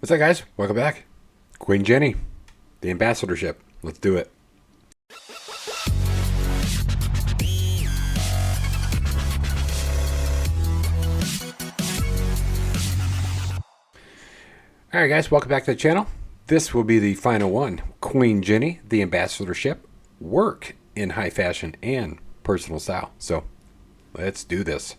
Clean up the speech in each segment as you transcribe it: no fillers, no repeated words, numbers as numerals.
What's up, guys? Welcome back. Queen Jenny, the Ambassadorship. Let's do it. Alright, guys, welcome back to the channel. This will be the final one. Queen Jenny, the Ambassadorship. Work in high fashion and personal style. So, let's do this.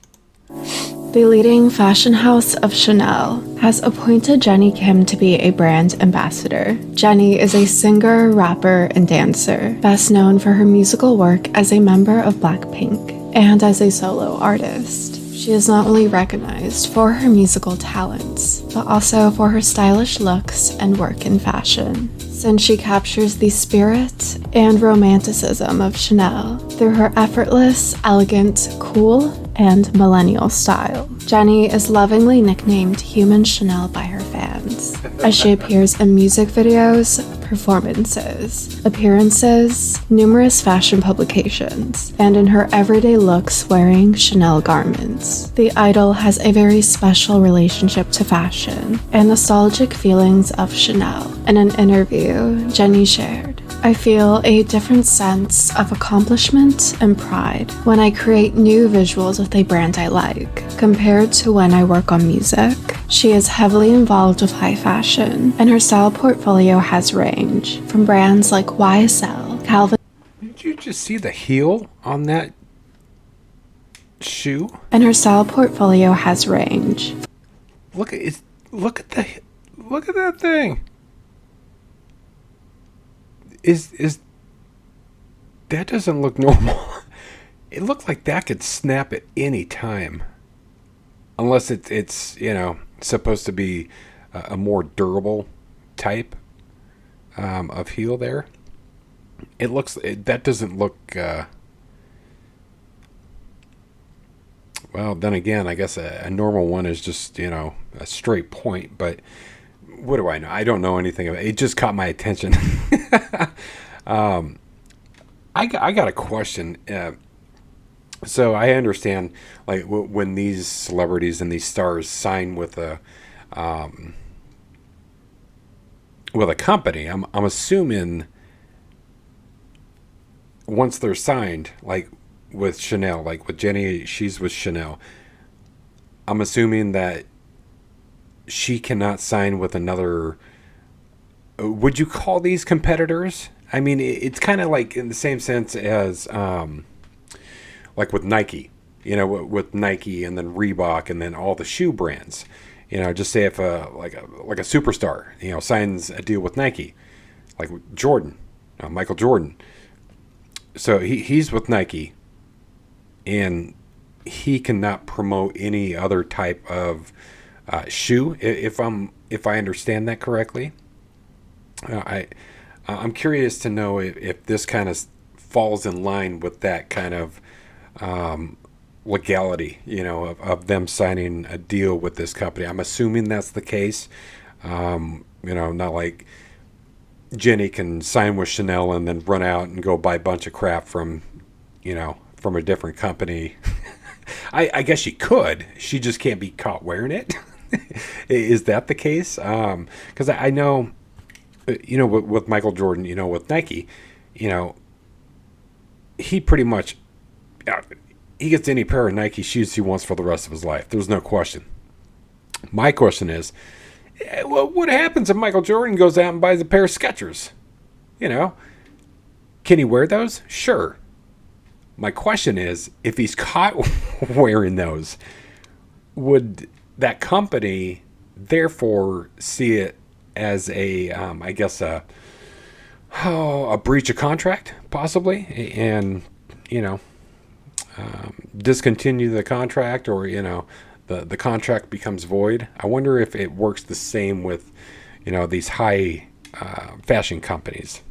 The leading fashion house of Chanel has appointed Jennie Kim to be a brand ambassador. Jennie is a singer, rapper, and dancer, best known for her musical work as a member of Blackpink and as a solo artist. She is not only recognized for her musical talents, but also for her stylish looks and work in fashion, since she captures the spirit and romanticism of Chanel through her effortless, elegant, cool, and millennial style. Jennie is lovingly nicknamed Human Chanel by her fans, as she appears in music videos, performances, appearances, numerous fashion publications, and in her everyday looks wearing Chanel garments. The idol has a very special relationship to fashion and nostalgic feelings of Chanel. In an interview, Jennie shared, "I feel a different sense of accomplishment and pride when I create new visuals with a brand I like, compared to when I work on music." She is heavily involved with high fashion, and her style portfolio has range from brands like YSL, Calvin. Did you just see the heel on that shoe? And her style portfolio has range. Look at it. Look at that thing. Is that doesn't look normal? It looks like that could snap at any time, unless it's supposed to be a more durable type of heel. There, that doesn't look. Well, then again, I guess a normal one is just a straight point, but. What do I know? I don't know anything about it. It just caught my attention. I got a question. So I understand, like, when these celebrities and these stars sign with a company, I'm assuming once they're signed, like with Chanel, like with Jennie, she's with Chanel. I'm assuming that she cannot sign with another. Would you call these competitors? I mean, it's kind of like in the same sense as like with Nike, with Nike and then Reebok and then all the shoe brands. Just say if like a superstar, signs a deal with Nike, like Jordan, Michael Jordan. So he's with Nike, and he cannot promote any other type of shoe, if I understand that correctly. I'm curious to know if this kind of falls in line with that kind of legality, of them signing a deal with this company. I'm assuming that's the case. Not like Jennie can sign with Chanel and then run out and go buy a bunch of crap from a different company. I guess she could. She just can't be caught wearing it. Is that the case? Because I know, with Michael Jordan, with Nike, he pretty much, he gets any pair of Nike shoes he wants for the rest of his life. There's no question. My question is, well, what happens if Michael Jordan goes out and buys a pair of Skechers? Can he wear those? Sure. My question is, if he's caught wearing those, would that company therefore see it as a breach of contract, possibly, and discontinue the contract, or the contract becomes void? I wonder if it works the same with these high fashion companies.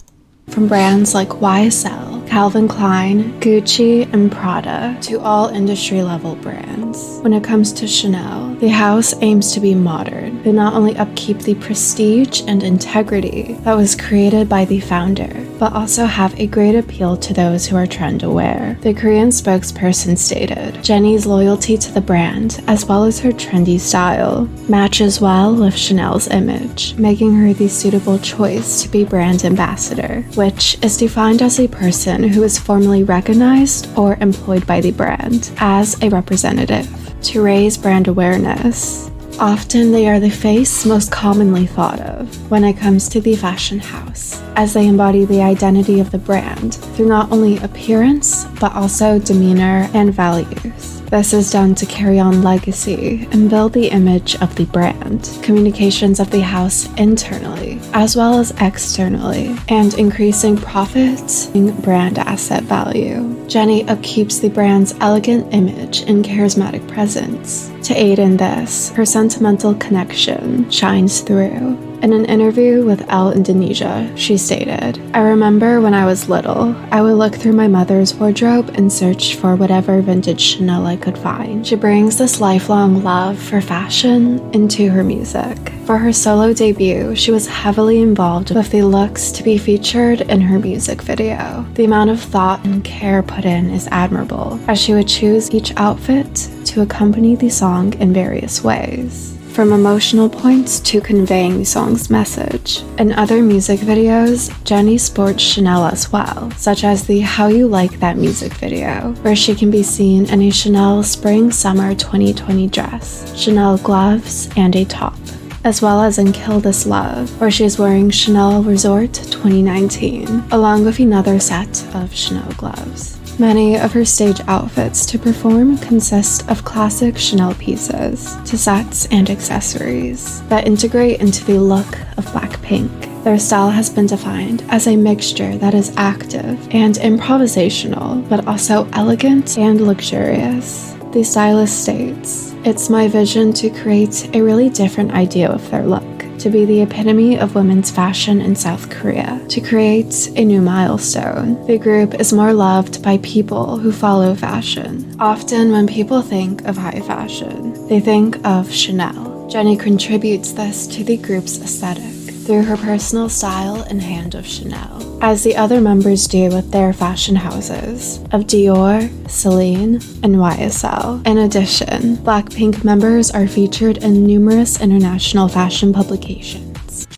From brands like YSL, Calvin Klein, Gucci, and Prada, to all industry-level brands. When it comes to Chanel, the house aims to be modern. They not only upkeep the prestige and integrity that was created by the founder, but also have a great appeal to those who are trend aware. The Korean spokesperson stated, Jennie's loyalty to the brand, as well as her trendy style, matches well with Chanel's image, making her the suitable choice to be brand ambassador, which is defined as a person who is formally recognized or employed by the brand as a representative to raise brand awareness. Often they are the face most commonly thought of when it comes to the fashion house, as they embody the identity of the brand through not only appearance, but also demeanor and values. This is done to carry on legacy and build the image of the brand, communications of the house internally, as well as externally, and increasing profits and brand asset value. JENNIE upkeeps the brand's elegant image and charismatic presence. To aid in this, her sentimental connection shines through. In an interview with Elle Indonesia, she stated, I remember when I was little, I would look through my mother's wardrobe and search for whatever vintage Chanel I could find. She brings this lifelong love for fashion into her music. For her solo debut, she was heavily involved with the looks to be featured in her music video. The amount of thought and care put in is admirable, as she would choose each outfit to accompany the song in various ways, from emotional points to conveying the song's message. In other music videos, JENNIE sports Chanel as well, such as the How You Like That music video, where she can be seen in a Chanel Spring-Summer 2020 dress, Chanel gloves, and a top, as well as in Kill This Love, where she is wearing Chanel Resort 2019, along with another set of Chanel gloves. Many of her stage outfits to perform consist of classic Chanel pieces, to sets and accessories that integrate into the look of Blackpink. Their style has been defined as a mixture that is active and improvisational, but also elegant and luxurious. The stylist states, it's my vision to create a really different idea of their look, to be the epitome of women's fashion in South Korea, to create a new milestone. The group is more loved by people who follow fashion. Often when people think of high fashion, they think of Chanel. JENNIE contributes this to the group's aesthetic through her personal style and hand of Chanel, as the other members do with their fashion houses of Dior, Celine, and YSL. In addition, Blackpink members are featured in numerous international fashion publications.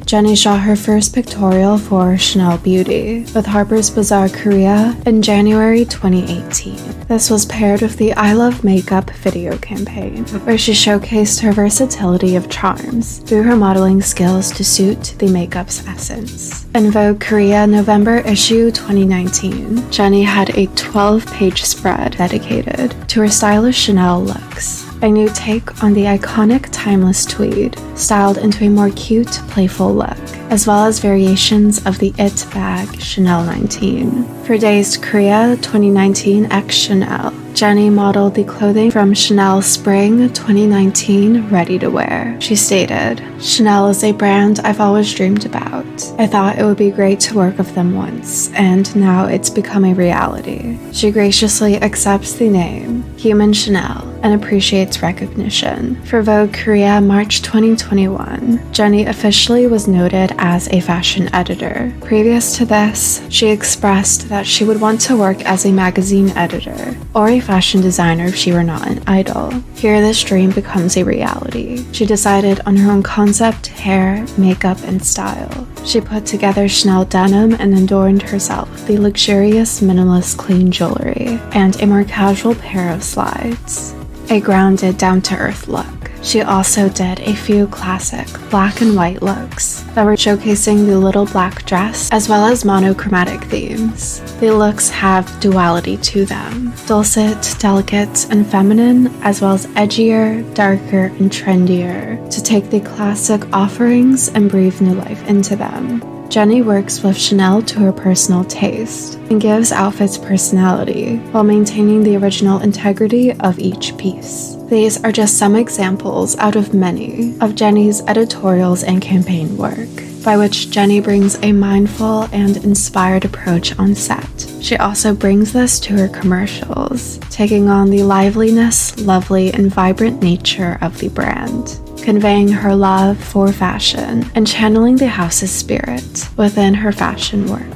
JENNIE shot her first pictorial for Chanel Beauty with Harper's Bazaar Korea in January 2018. This was paired with the I Love Makeup video campaign, where she showcased her versatility of charms through her modeling skills to suit the makeup's essence. In Vogue Korea November issue 2019, JENNIE had a 12-page spread dedicated to her stylish Chanel looks. A new take on the iconic timeless tweed, styled into a more cute, playful look, as well as variations of the It bag Chanel 19. For Dazed Korea 2019 x Chanel, JENNIE modeled the clothing from Chanel Spring 2019 ready to wear. She stated, Chanel is a brand I've always dreamed about. I thought it would be great to work with them once, and now it's become a reality. She graciously accepts the name, Human Chanel, and appreciates recognition. For Vogue Korea March 2021, JENNIE officially was noted as a fashion editor. Previous to this, she expressed that she would want to work as a magazine editor or a fashion designer if she were not an idol. Here this dream becomes a reality. She decided on her own concept, hair, makeup, and style. She put together Chanel denim and adorned herself with the luxurious minimalist clean jewelry and a more casual pair of slides. A grounded, down-to-earth look. She also did a few classic black and white looks that were showcasing the little black dress as well as monochromatic themes. The looks have duality to them, dulcet, delicate, and feminine, as well as edgier, darker, and trendier, to take the classic offerings and breathe new life into them. JENNIE works with Chanel to her personal taste and gives outfits personality while maintaining the original integrity of each piece. These are just some examples out of many of Jennie's editorials and campaign work, by which Jennie brings a mindful and inspired approach on set. She also brings this to her commercials, taking on the liveliness, lovely, and vibrant nature of the brand, conveying her love for fashion and channeling the house's spirit within her fashion work.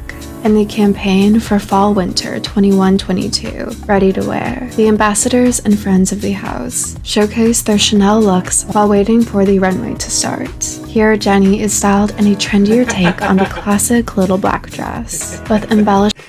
In the campaign for Fall/Winter 21-22, Ready to Wear, the ambassadors and friends of the house showcase their Chanel looks while waiting for the runway to start. Here, Jennie is styled in a trendier take on the classic little black dress, with embellishments.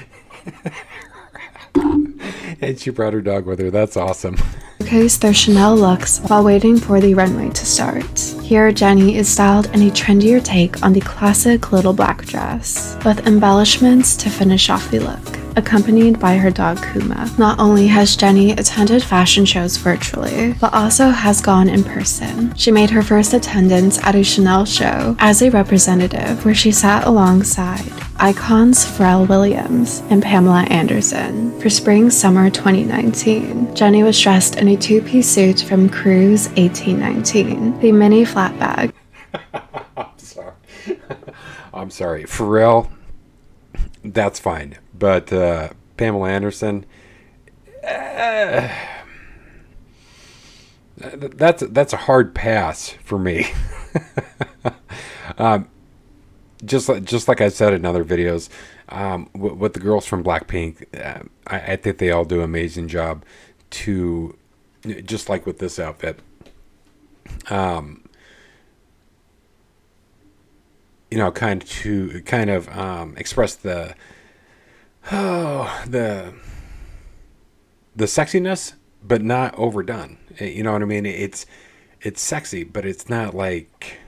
And she brought her dog with her. That's awesome. Showcase their Chanel looks while waiting for the runway to start. Here, Jennie is styled in a trendier take on the classic little black dress, with embellishments to finish off the look, accompanied by her dog Kuma. Not only has Jennie attended fashion shows virtually, but also has gone in person. She made her first attendance at a Chanel show as a representative, where she sat alongside icons Pharrell Williams and Pamela Anderson. For spring/summer 2019, Jennie was dressed in a two-piece suit from Cruise 1819, the mini flat bag. I'm sorry. Pharrell, that's fine. But Pamela Anderson, that's a hard pass for me. Just like I said in other videos, with the girls from Blackpink, I think they all do an amazing job. To just like with this outfit, kind of express the sexiness, but not overdone. You know what I mean? It's sexy, but it's not like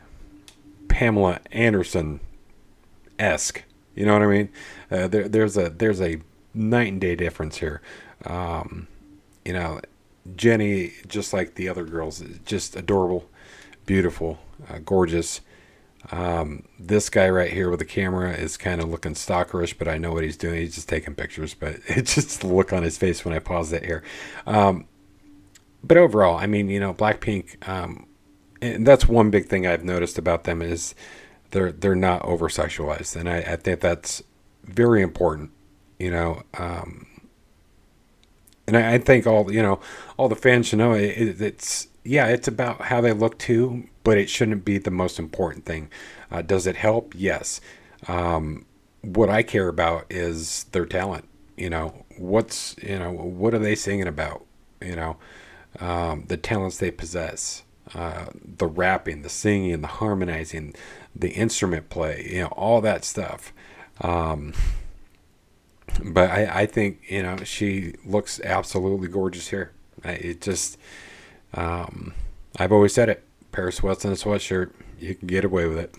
Pamela Anderson-esque. You know what I mean? There's a night and day difference here. Jennie, just like the other girls, is just adorable, beautiful, gorgeous. This guy right here with the camera is kind of looking stalkerish, but I know what he's doing. He's just taking pictures, but it's just the look on his face when I pause that here. But overall, I mean, Blackpink, and that's one big thing I've noticed about them is they're not over sexualized, and I think that's very important. And I think all the fans should know it's about how they look too, but it shouldn't be the most important thing. Does it help? Yes. What I care about is their talent. What are they singing about? The talents they possess, the rapping, the singing, the harmonizing, the instrument play, all that stuff. But I think, she looks absolutely gorgeous here. I've always said it. Pair of sweats and a sweatshirt, you can get away with it.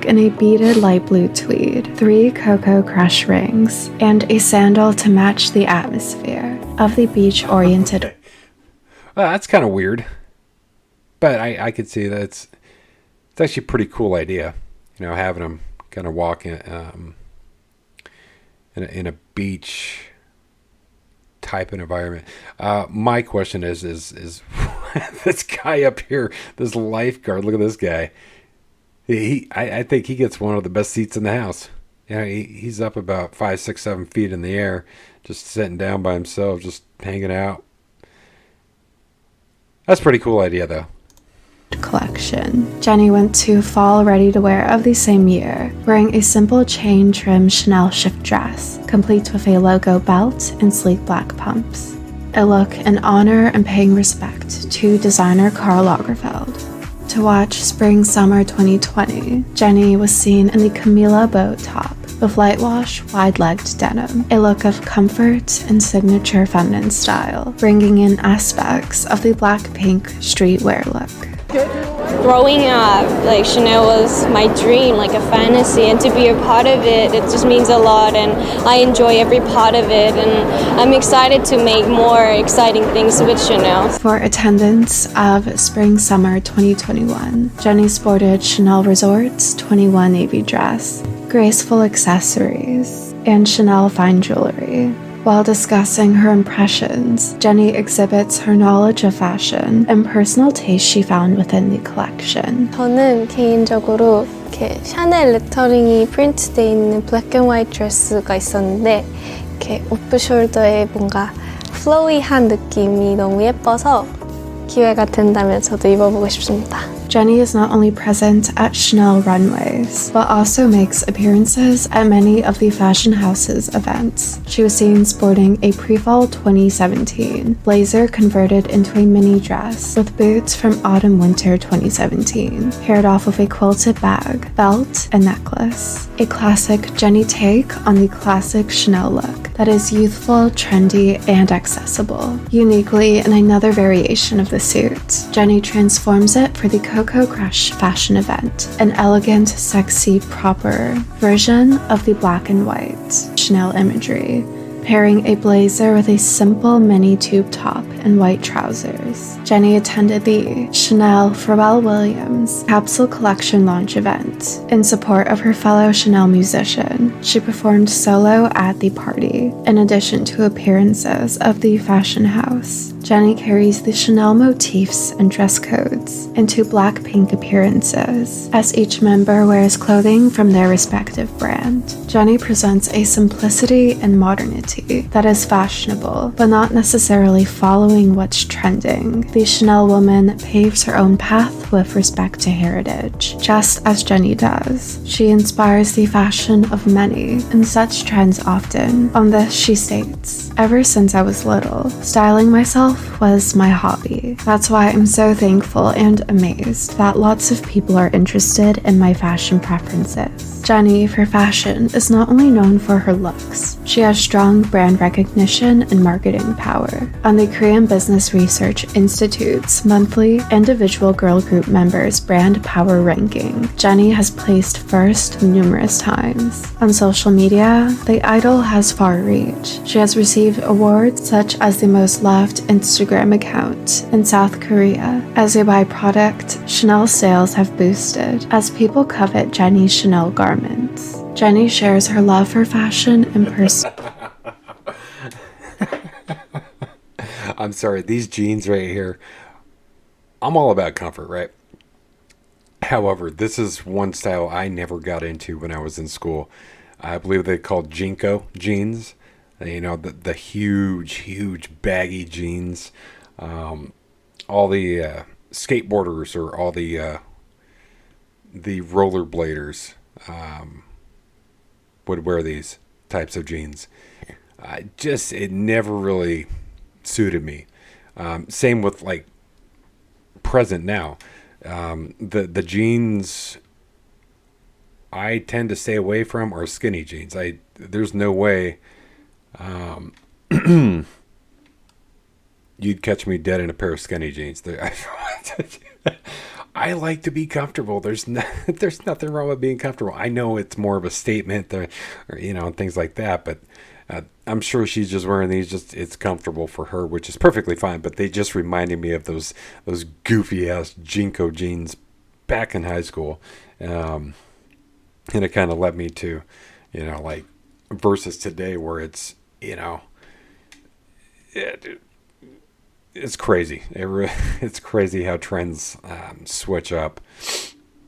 In a beaded light blue tweed, 3 Cocoa Crush rings, and a sandal to match the atmosphere of the beach-oriented. Well, that's kind of weird. But I could see that it's actually a pretty cool idea. Having them kind of walk in a beach type of environment. My question is this guy up here, this lifeguard, look at this guy. I think he gets one of the best seats in the house. He's up about 5, 6, 7 feet in the air, just sitting down by himself, just hanging out. That's a pretty cool idea, though. Collection. Jennie went to Fall Ready to Wear of the same year, wearing a simple chain trim Chanel shift dress, complete with a logo belt and sleek black pumps. A look in honor and paying respect to designer Karl Lagerfeld. To watch Spring/Summer 2020, Jennie was seen in the Camila boat top with light wash, wide-legged denim, a look of comfort and signature feminine style, bringing in aspects of the Blackpink streetwear look. Growing up, Chanel was my dream, like a fantasy, and to be a part of it, it just means a lot, and I enjoy every part of it, and I'm excited to make more exciting things with Chanel. For attendance of Spring/Summer 2021, Jennie sported Chanel Resorts 21 navy dress, graceful accessories, and Chanel fine jewelry. While discussing her impressions, Jennie exhibits her knowledge of fashion and personal taste she found within the collection. 저는 개인적으로 이렇게 샤넬 레터링이 프린트되어 있는 블랙 앤 화이트 드레스가 있었는데 이렇게 오프숄더에 뭔가 플로이한 느낌이 너무 예뻐서 기회가 된다면 저도 입어보고 싶습니다. Jennie is not only present at Chanel runways, but also makes appearances at many of the fashion house's events. She was seen sporting a pre-fall 2017 blazer converted into a mini dress with boots from autumn-winter 2017, paired off with a quilted bag, belt, and necklace. A classic Jennie take on the classic Chanel look that is youthful, trendy, and accessible. Uniquely, in another variation of the suit, Jennie transforms it for the Coco Crush fashion event, an elegant, sexy, proper version of the black and white Chanel imagery, pairing a blazer with a simple mini tube top and white trousers. Jennie attended the Chanel Pharrell Williams capsule collection launch event. In support of her fellow Chanel musician, she performed solo at the party, in addition to appearances of the fashion house. Jennie carries the Chanel motifs and dress codes into Blackpink appearances, as each member wears clothing from their respective brand. Jennie presents a simplicity and modernity that is fashionable, but not necessarily following what's trending. The Chanel woman paves her own path with respect to heritage, just as Jennie does. She inspires the fashion of many and sets trends often. On this, she states, "Ever since I was little, styling myself was my hobby. That's why I'm so thankful and amazed that lots of people are interested in my fashion preferences." Jennie, for fashion, is not only known for her looks, she has strong brand recognition and marketing power. On the Korean Business Research Institute's monthly individual girl group members brand power ranking, Jennie has placed first numerous times. On social media, the idol has far reach. She has received awards such as the most loved Instagram account in South Korea. As a byproduct, Chanel sales have boosted as people covet Jennie's Chanel garments. Jennie shares her love for fashion in person. I'm sorry, these jeans right here, I'm all about comfort, right? However, this is one style I never got into when I was in school. I believe they called Jinko jeans. You know, the huge baggy jeans. All the skateboarders or all the rollerbladers would wear these types of jeans. It never really suited me. Same with like present now. The jeans I tend to stay away from are skinny jeans. There's no way you'd catch me dead in a pair of skinny jeans. I like to be comfortable. There's nothing wrong with being comfortable. I know it's more of a statement, or and things like that. But I'm sure she's just wearing these. It's comfortable for her, which is perfectly fine. But they just reminded me of those goofy ass Jinko jeans back in high school, and it kind of led me to, like versus today where it's it's crazy. It's crazy how trends switch up.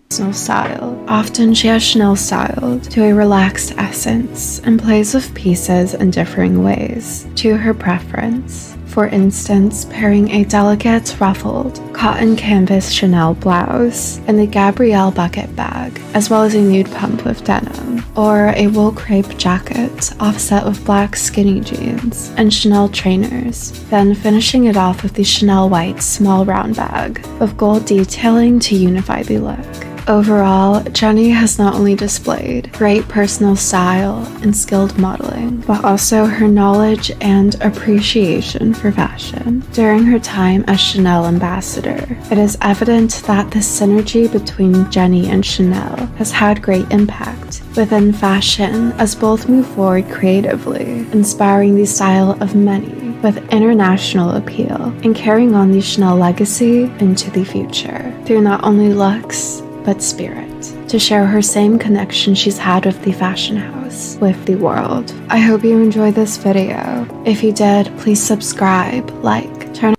Personal style. Often she has Chanel styled to a relaxed essence and plays with pieces in differing ways to her preference. For instance, pairing a delicate, ruffled, cotton canvas Chanel blouse and the Gabrielle bucket bag, as well as a nude pump with denim, or a wool crepe jacket offset with black skinny jeans and Chanel trainers, then finishing it off with the Chanel white small round bag with gold detailing to unify the look. Overall, Jennie has not only displayed great personal style and skilled modeling, but also her knowledge and appreciation for fashion. During her time as Chanel ambassador, it is evident that the synergy between Jennie and Chanel has had great impact within fashion as both move forward creatively, inspiring the style of many with international appeal and carrying on the Chanel legacy into the future through not only looks, but spirit, to share her same connection she's had with the fashion house, with the world. I hope you enjoyed this video. If you did, please subscribe, like, turn.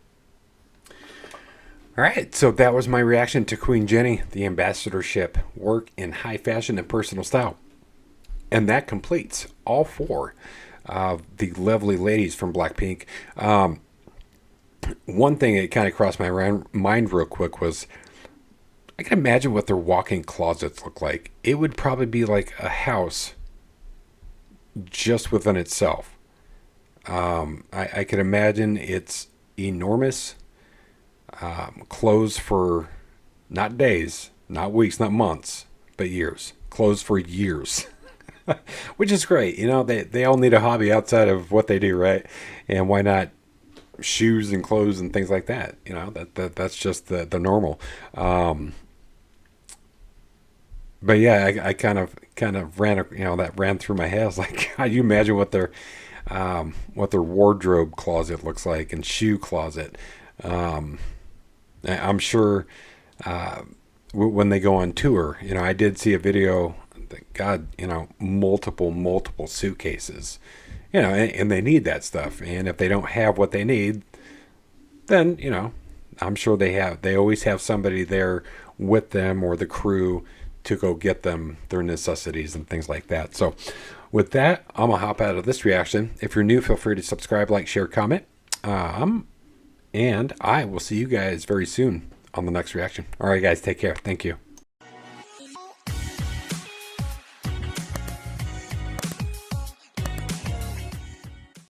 All right, so that was my reaction to Queen Jennie, the ambassadorship, work in high fashion and personal style. And that completes all four of the lovely ladies from Blackpink. One thing that kind of crossed my mind real quick was, I can imagine what their walk-in closets look like. It would probably be like a house just within itself. I could imagine it's enormous. Clothes for not days, not weeks, not months, but years. Clothes for years. Which is great. You know, they all need a hobby outside of what they do, right? And why not shoes and clothes and things like that? You know, that's just the normal. But yeah, I kind of ran, you know, that ran through my head. I was like, God, you imagine what their wardrobe closet looks like, and shoe closet. I'm sure when they go on tour, you know, I did see a video. God, you know, multiple suitcases, you know, and they need that stuff. And if they don't have what they need, then, you know, I'm sure they always have somebody there with them, or the crew, to go get them their necessities and things like that. So with that, I'm gonna hop out of this reaction. If you're new, feel free to subscribe, like, share, comment. And I will see you guys very soon on the next reaction. All right, guys, take care. Thank you.